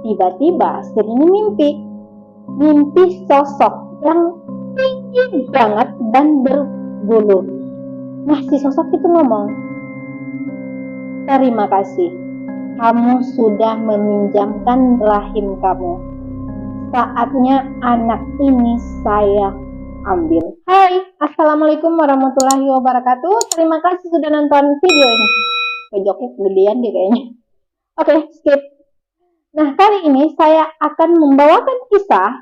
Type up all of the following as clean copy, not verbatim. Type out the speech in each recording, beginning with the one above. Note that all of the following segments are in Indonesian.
Tiba-tiba Sirini mimpi sosok yang tinggi banget dan berbulu. Nah, si sosok itu ngomong, "Terima kasih, kamu sudah meminjamkan rahim kamu. Saatnya anak ini saya ambil." Hai, assalamualaikum warahmatullahi wabarakatuh. Terima kasih sudah nonton video ini. Pojoknya gedean deh kayaknya. Oke, skip. Nah, kali ini saya akan membawakan kisah.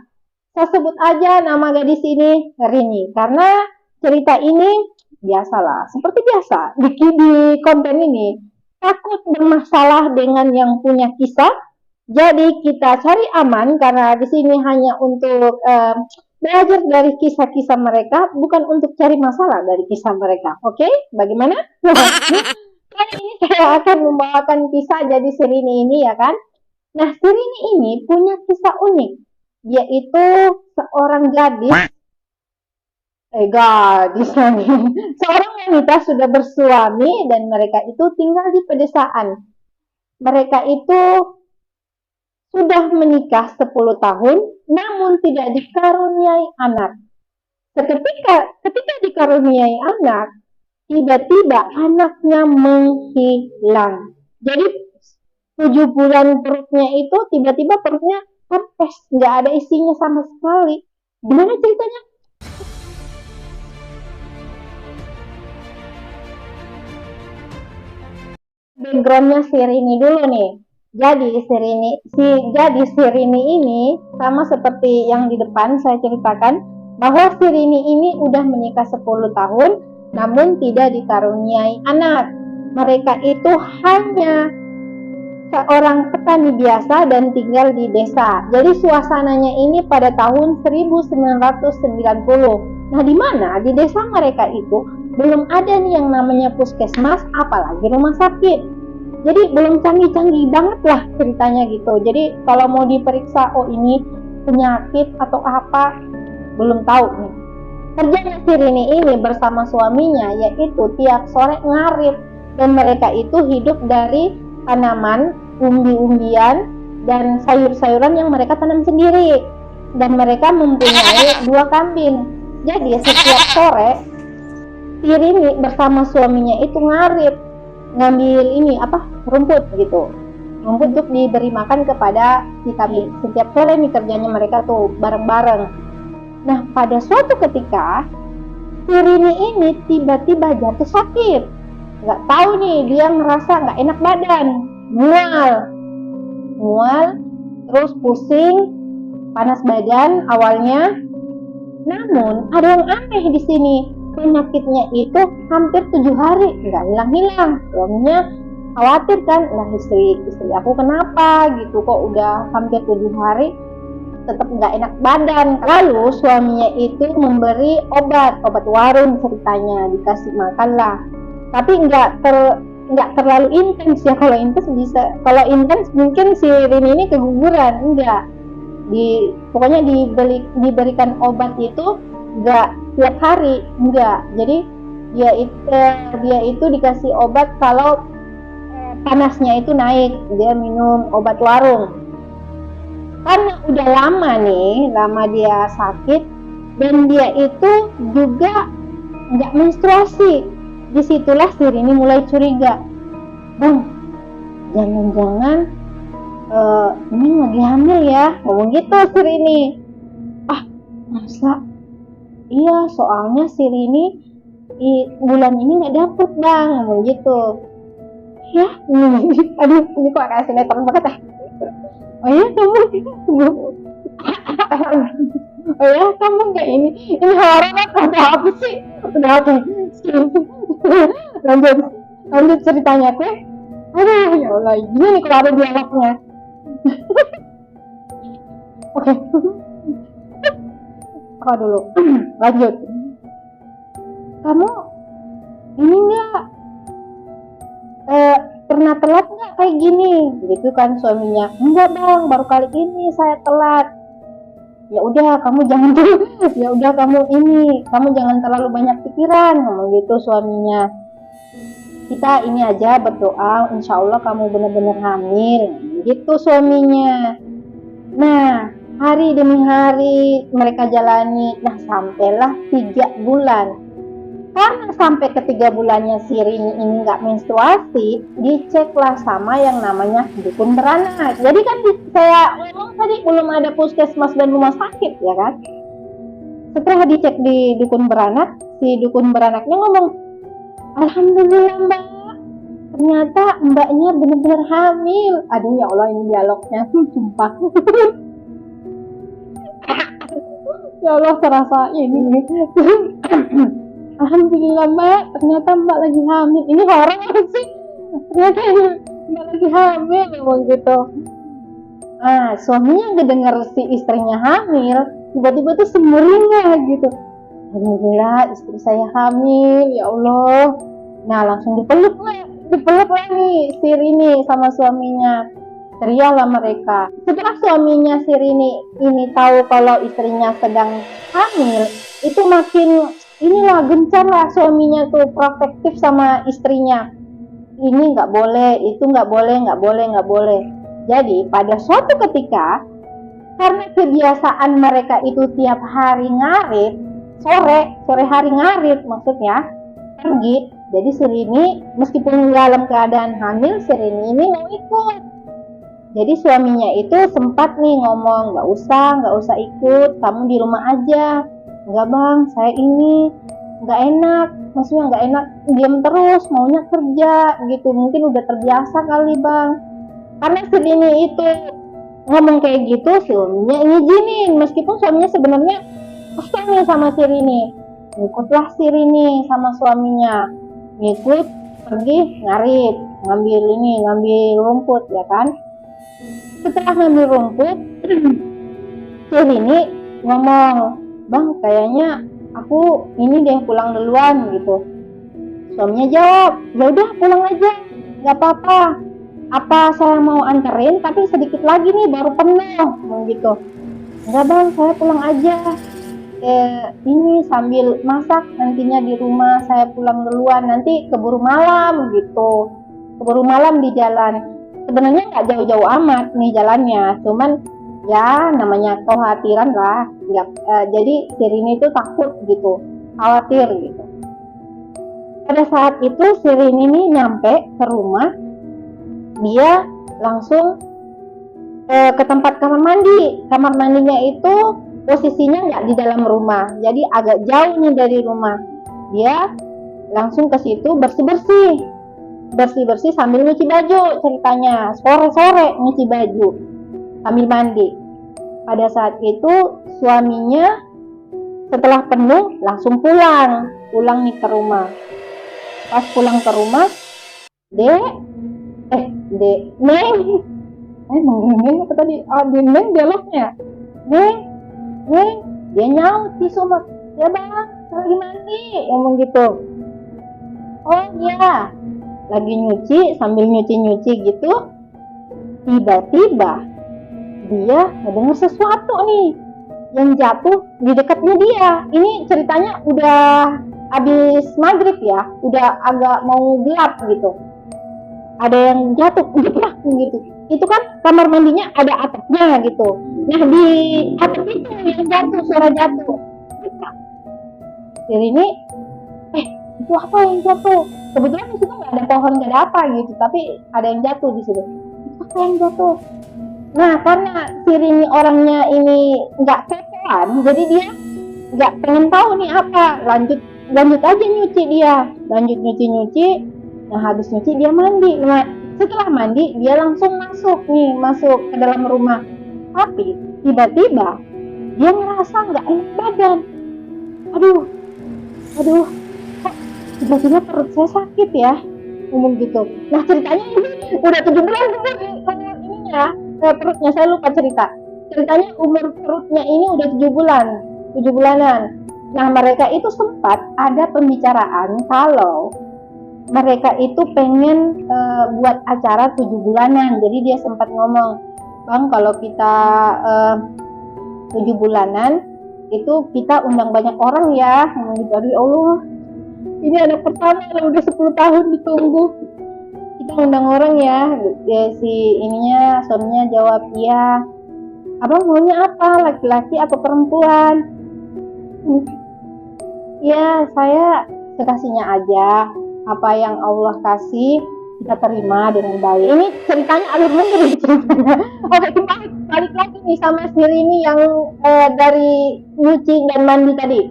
Saya sebut aja nama gadis ini Rini, karena cerita ini biasalah, seperti biasa di konten ini. Takut bermasalah dengan yang punya kisah, jadi kita cari aman karena di sini hanya untuk belajar dari kisah-kisah mereka, bukan untuk cari masalah dari kisah mereka. Oke, bagaimana? Kali ini saya akan membawakan kisah jadi Sirini ini, ya kan? Nah, Sirini ini punya kisah unik, yaitu seorang seorang wanita sudah bersuami dan mereka itu tinggal di pedesaan. Mereka itu sudah menikah 10 tahun, namun tidak dikaruniai anak. Ketika dikaruniai anak, tiba-tiba anaknya menghilang. Jadi 7 bulan perutnya itu tiba-tiba perutnya kempes, nggak ada isinya sama sekali. Gimana ceritanya? Backgroundnya Sirini dulu nih. Jadi Sirini ini sama seperti yang di depan saya ceritakan, bahwa Sirini ini udah menikah 10 tahun, namun tidak dikaruniai anak. Mereka itu hanya seorang petani biasa dan tinggal di desa. Jadi suasananya ini pada tahun 1990. Nah, di mana di desa mereka itu belum ada nih yang namanya puskesmas, apalagi rumah sakit. Jadi belum canggih-canggih banget lah ceritanya gitu. Jadi kalau mau diperiksa, oh ini penyakit atau apa, belum tahu nih. Kerjanya Sirini ini bersama suaminya yaitu tiap sore ngarit, dan mereka itu hidup dari tanaman, umbi-umbian, dan sayur-sayuran yang mereka tanam sendiri. Dan mereka mempunyai 2 kambing. Jadi setiap sore Sirini bersama suaminya itu ngarit, ngambil rumput gitu, rumput untuk diberi makan kepada si kambing. Setiap sore nih kerjanya mereka tuh bareng-bareng. Nah, pada suatu ketika Sirini ini tiba-tiba jatuh sakit. Nggak tahu nih, dia ngerasa nggak enak badan, mual, terus pusing, panas badan awalnya. Namun ada yang aneh di sini, penyakitnya itu hampir 7 hari nggak hilang-hilang. Suaminya khawatir kan, lah istri aku kenapa gitu, kok udah hampir 7 hari tetap nggak enak badan. Lalu suaminya itu memberi obat warung ceritanya, dikasih makan lah, tapi nggak terlalu intens ya. Kalau intens bisa, kalau intens mungkin si Rini ini keguguran. Enggak, pokoknya diberikan obat itu nggak tiap hari, enggak. Jadi dia itu dikasih obat kalau panasnya itu naik, dia minum obat warung. Karena udah lama dia sakit, dan dia itu juga nggak menstruasi. Disitulah Sirini mulai curiga, Bang, jangan-jangan ini lagi hamil ya, ngomong gitu Sirini. Ah, masa? Iya, soalnya Sirini bulan ini nggak dapet Bang, ngomong gitu. Ya, aduh, ini kok kayak sinetron banget ya. Oh ya, kamu nggak ini horor atau apa sih? Udah, oke. lanjut ceritanya teh. Aduh, ya Allah, gini kalau ada dialognya. Oke. Kau dulu. Lanjut. Kamu ini nggak pernah telat nggak kayak gini? Gitu kan suaminya. Enggak Bang, baru kali ini saya telat. Ya udah kamu jangan kamu jangan terlalu banyak pikiran, ngomong gitu suaminya. Kita ini aja berdoa, insya Allah kamu benar-benar hamil, gitu suaminya. Nah, hari demi hari mereka jalani. Nah, sampailah 3 bulan. Karena sampai ke 3 bulannya si Rini ini nggak menstruasi, diceklah sama yang namanya dukun beranak. Jadi kan saya ngomong tadi belum ada puskesmas dan rumah sakit ya kan. Setelah dicek di dukun beranak, si dukun beranaknya ngomong, Alhamdulillah mbak, ternyata mbaknya benar-benar hamil. Aduh ya Allah, ini dialognya sumpah. Ya Allah, terasa ini. Alhamdulillah mbak, ternyata mbak lagi hamil. Ini horor sih, ternyata mbak lagi hamil, ngomong gitu. Suaminya ngedenger si istrinya hamil, tiba-tiba tuh semburinnya gitu. Alhamdulillah istri saya hamil, ya Allah. Nah, langsung dipeluk lah nih si Rini sama suaminya. Teriaklah mereka. Setelah suaminya si Rini ini tahu kalau istrinya sedang hamil, itu makin inilah gencar lah suaminya tuh protektif sama istrinya. Ini nggak boleh, itu nggak boleh. Jadi pada suatu ketika, karena kebiasaan mereka itu tiap hari ngarit, sore hari ngarit maksudnya, pergi. Jadi si Rini meskipun dalam keadaan hamil, si Rini ini mau ikut. Jadi suaminya itu sempat nih ngomong, nggak usah ikut, kamu di rumah aja. Enggak bang, saya ini nggak enak, maksudnya nggak enak diam terus, maunya kerja gitu. Mungkin udah terbiasa kali bang. Karena si Rini itu ngomong kayak gitu, suaminya ngizinin, meskipun suaminya sebenarnya kesel nih sama si Rini. Ikutlah si Rini sama suaminya, ngikut pergi ngarit, ngambil rumput ya kan. Setelah ngambil rumput, si Rini ngomong, bang kayaknya aku ini deh pulang duluan gitu. Suaminya jawab, ya udah pulang aja, nggak apa-apa. Apa saya mau anterin tapi sedikit lagi nih baru penuh gitu. Enggak bang, saya pulang aja. Ini sambil masak nantinya di rumah, saya pulang duluan, nanti keburu malam gitu. Keburu malam di jalan. Sebenarnya nggak jauh-jauh amat nih jalannya, cuman ya namanya kekhawatiran lah. Jadi si Rini itu takut gitu, khawatir gitu. Pada saat itu si Rini ini nyampe ke rumah, dia langsung ke tempat kamar mandi. Kamar mandinya itu posisinya nggak di dalam rumah, jadi agak jauh nih dari rumah. Dia langsung ke situ bersih-bersih sambil nyuci baju. Ceritanya sore-sore nyuci baju sambil mandi. Pada saat itu suaminya setelah penuh langsung pulang nih ke rumah. Pas pulang ke rumah, Neng, apa tadi? Neng dialognya. Neng, dia nyaut di sumur. Ya bang, lagi mandi, ngomong gitu. Oh iya, lagi nyuci, sambil nyuci gitu. Tiba-tiba dia ngedenger sesuatu nih yang jatuh di dekatnya dia. Ini ceritanya udah habis maghrib ya, udah agak mau gelap gitu. Ada yang jatuh gitu. Itu kan kamar mandinya ada atapnya gitu. Nah di atap itu yang jatuh, suara jatuh. Jadi ini, itu apa yang jatuh? Kebetulan di situ nggak ada pohon, nggak ada apa gitu, tapi ada yang jatuh di situ. Itu apa yang jatuh? Nah karena si Rini orangnya ini nggak kepoan, jadi dia nggak pengen tahu nih apa. Lanjut aja nyuci dia, lanjut nyuci. Nah habis nyuci dia mandi. Nah setelah mandi dia langsung masuk ke dalam rumah. Tapi tiba-tiba dia ngerasa nggak enak badan. Aduh, kok tiba-tiba perut saya sakit ya, ngomong gitu. Nah ceritanya ini udah 7 bulan umur ininya, perutnya saya lupa cerita. Ceritanya umur perutnya ini udah 7 bulanan. Nah mereka itu sempat ada pembicaraan kalau mereka itu pengen buat acara 7 bulanan. Jadi dia sempat ngomong, bang kalau kita 7 bulanan itu kita undang banyak orang ya. Dari Allah, ini anak pertama yang udah 10 tahun ditunggu. kita undang orang ya. Si ininya suaminya jawab iya. Abang maunya apa, laki-laki atau perempuan? Ya saya sekasihnya aja, apa yang Allah kasih kita terima dengan baik. Ini ceritanya alur mundur ceritanya. Oke, balik lagi nih sama si Rini yang dari nyuci dan mandi tadi.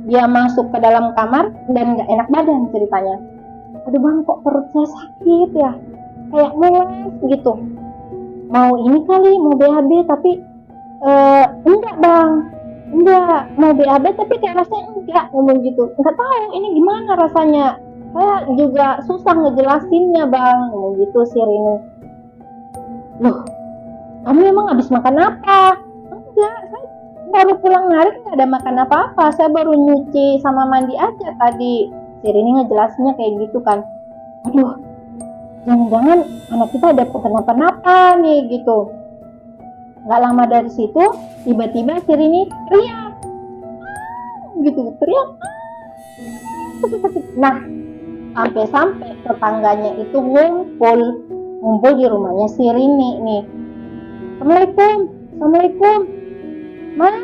Dia masuk ke dalam kamar dan gak enak badan ceritanya. Aduh bang, kok perut saya sakit ya, kayak mules gitu. Mau ini kali, mau BAB tapi enggak bang, enggak mau BAB tapi kayak rasanya enggak, ngomong gitu. Enggak tahu ini gimana rasanya, saya juga susah ngejelasinnya bang, ngomong gitu si Rini. Loh, kamu emang habis makan apa? Enggak, saya baru pulang narik, nggak ada makan apa-apa, saya baru nyuci sama mandi aja tadi. Si Rini ngejelasinnya kayak gitu kan. Aduh, jangan-jangan anak kita ada kenapa-napa nih gitu. Gak lama dari situ tiba-tiba si Rini teriak gitu, teriak. Nah, sampai-sampai tetangganya itu ngumpul di rumahnya si Rini nih. Assalamualaikum mas,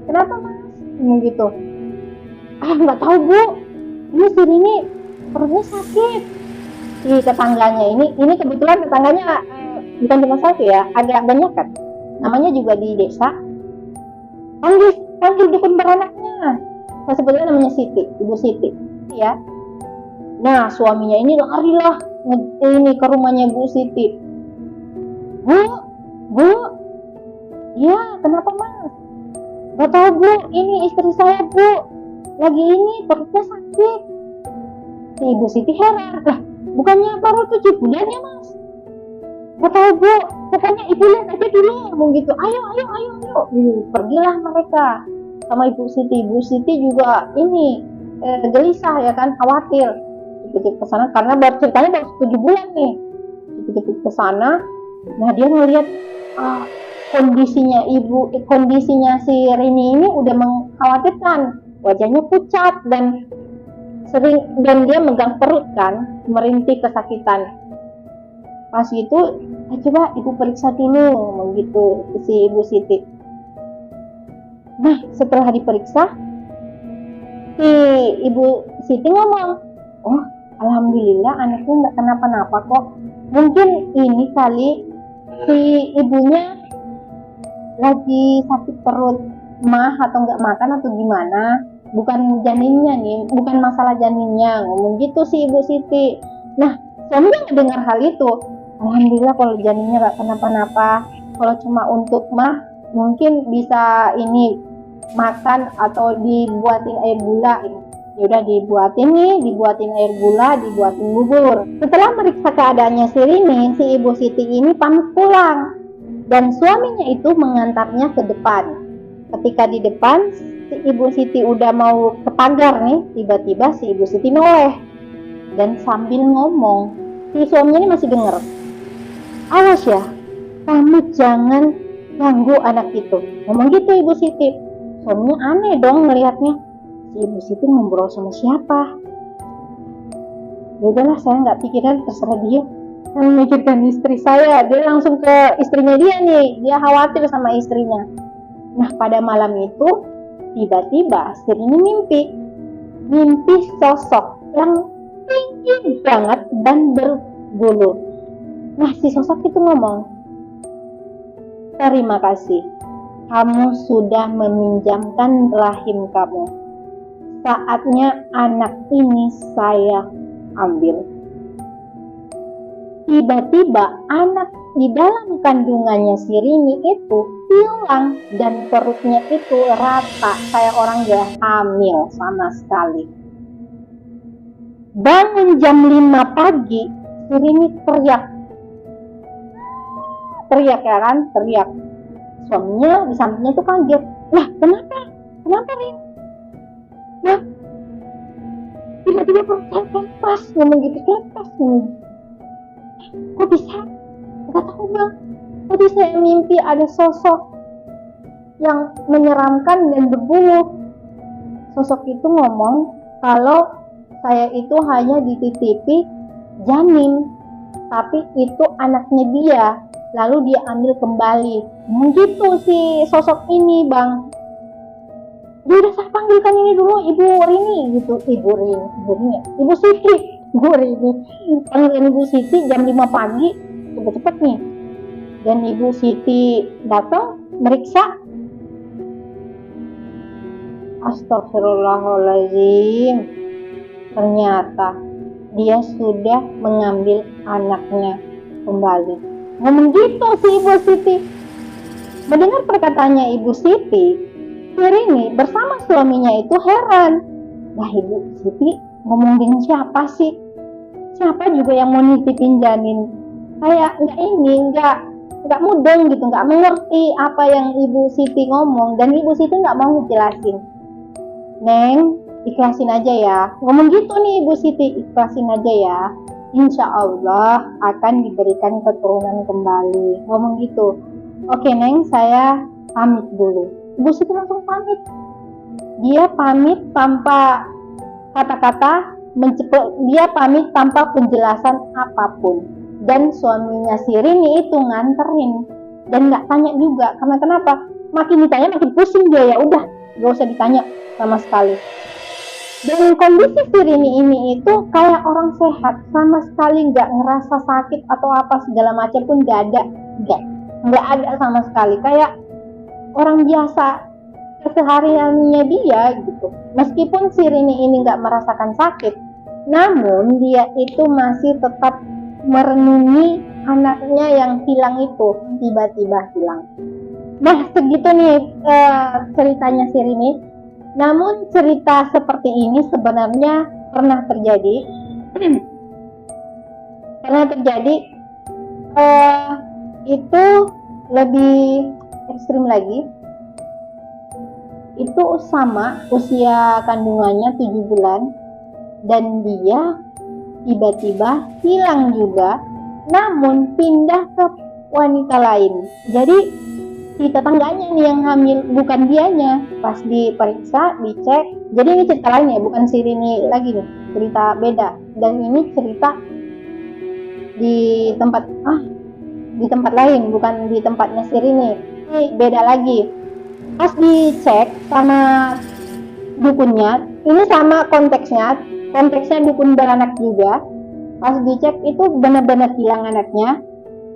kenapa mas, gitu. Nggak tahu bu, ini si Rini perutnya sakit. Si tetangganya ini kebetulan tetangganya bukan cuma satu ya, agak banyak kan, namanya juga di desa. Panggil dukun beranaknya. Saya sebetulnya namanya Siti, Ibu Siti ya. Nah suaminya ini larilah ini ke rumahnya Bu Siti. Bu, ya kenapa mas? Gak tahu bu, ini istri saya bu, lagi ini perutnya sakit. Si Ibu Siti heran, lah bukannya baru 7 bulan ya mas? Gak tahu bu, pokoknya ibu lihat aja dulu, ngomong gitu. Ayo. Pergilah mereka sama Ibu Siti. Ibu Siti juga ini gelisah ya kan, khawatir. Ikut ke sana karena ceritanya baru 7 bulan nih. Ikut ke sana. Nah dia ngelihat kondisinya si Rini ini udah mengkhawatirkan. Wajahnya pucat dan dia megang perut kan, merintih kesakitan. Pas itu, coba ibu periksa dulu, ngomong gitu si Ibu Siti. Nah setelah diperiksa, si Ibu Siti ngomong, oh alhamdulillah anaknya nggak kenapa-napa kok. Mungkin ini kali si ibunya lagi sakit perut mah atau nggak makan atau gimana, bukan janinnya nih, bukan masalah janinnya, ngomong gitu si Ibu Siti. Nah suaminya mendengar hal itu, alhamdulillah kalau janinnya nggak kenapa-napa, kalau cuma untuk mah mungkin bisa ini makan atau dibuatin air gula. Ya udah dibuatin air gula, dibuatin bubur. Setelah meriksa keadaannya si Rini, si Ibu Siti ini pamit pulang dan suaminya itu mengantarnya ke depan. Ketika di depan si Ibu Siti udah mau ke pagar nih, tiba-tiba si Ibu Siti noleh dan sambil ngomong, si suaminya ini masih denger, awas ya, kamu jangan ganggu anak itu, ngomong gitu Ibu Siti. Suaminya aneh dong ngelihatnya, si Ibu Siti ngobrol sama siapa. Ya udahlah, saya nggak pikiran, terserah dia, kan memikirkan istri saya. Dia langsung ke istrinya dia nih, dia khawatir sama istrinya. Nah pada malam itu tiba-tiba si Rini mimpi sosok yang tinggi banget dan berbulu. Nah si sosok itu ngomong, terima kasih, kamu sudah meminjamkan rahim kamu. Saatnya anak ini saya ambil. Tiba-tiba anak di dalam kandungannya si Rini itu hilang dan perutnya itu rata kayak orang gak hamil sama sekali. Bangun jam 5 pagi, si Rini teriak ya kan, teriak. Suaminya di sampingnya itu kaget. Lah kenapa Rin? Nah tiba-tiba perut saya kelepas, ngomong gitu, kelepas nih. Kok bisa? Gak tahu bang, tadi saya mimpi ada sosok yang menyeramkan dan berbulu. Sosok itu ngomong kalau saya itu hanya dititipi janin, tapi itu anaknya dia, lalu dia ambil kembali. Begitu si sosok ini, Bang. Dia udah saya panggilkan ini dulu Ibu Rini gitu, Ibu Siti, Ibu Rini. Panggilin Ibu Siti jam 5 pagi, cepet-cepet nih. Dan Ibu Siti datang meriksa. Astagfirullahaladzim, ternyata dia sudah mengambil anaknya kembali. Ngomong gitu si Ibu Siti. Mendengar perkataannya Ibu Siti, Rini bersama suaminya itu heran. Nah, Ibu Siti ngomong dengan siapa sih? Siapa juga yang mau nitipin janin? Kayak nggak mudeng gitu, nggak mengerti apa yang Ibu Siti ngomong, dan Ibu Siti nggak mau ngejelasin. Neng, ikhlasin aja ya. Ngomong gitu nih Ibu Siti, ikhlasin aja ya. Insya Allah akan diberikan keturunan kembali. Ngomong gitu. Oke Neng, saya pamit dulu. Ibu Siti langsung pamit. Dia pamit tanpa kata-kata, dia pamit tanpa penjelasan apapun. Dan suaminya si Rini itu nganterin dan nggak tanya juga. Karena kenapa? Makin ditanya makin pusing dia, ya udah, nggak usah ditanya sama sekali. Dan kondisi si Rini ini itu kayak orang sehat, sama sekali nggak ngerasa sakit atau apa segala macam pun nggak ada sama sekali, kayak orang biasa kesehariannya dia gitu. Meskipun si Rini ini nggak merasakan sakit, namun dia itu masih tetap merenungi anaknya yang hilang itu, tiba-tiba hilang. Nah, segitu nih ceritanya si Rini. Namun cerita seperti ini sebenarnya pernah terjadi. Itu lebih ekstrim lagi. Itu sama usia kandungannya 7 bulan dan dia tiba-tiba hilang juga, namun pindah ke wanita lain. Jadi si tetangganya nih yang hamil, bukan dianya. Pas diperiksa, dicek, jadi ini cerita lain ya, bukan si Rini lagi nih, cerita beda. Dan ini cerita di tempat lain, bukan di tempatnya si Rini. Ini beda lagi. Pas dicek sama dukunnya, ini sama konteksnya dukun beranak juga. Pas dicek itu benar-benar hilang anaknya.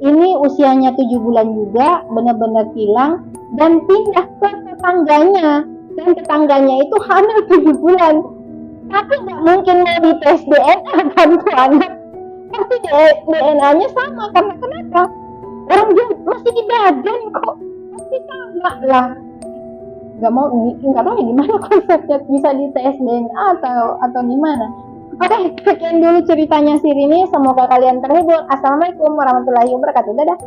Ini usianya 7 bulan juga, benar-benar hilang dan pindah ke tetangganya. Dan tetangganya itu hamil 7 bulan. Tapi nggak mungkin mau dites DNA kan tuh anak. Pasti DNA-nya sama, karena kenapa? Orang dia masih di badan kok, pasti sama lah. Nggak tahu gimana konsepnya bisa dites DNA atau gimana. Oke, sekian dulu ceritanya si Rini. Semoga kalian terhibur. Assalamualaikum warahmatullahi wabarakatuh. Dadah.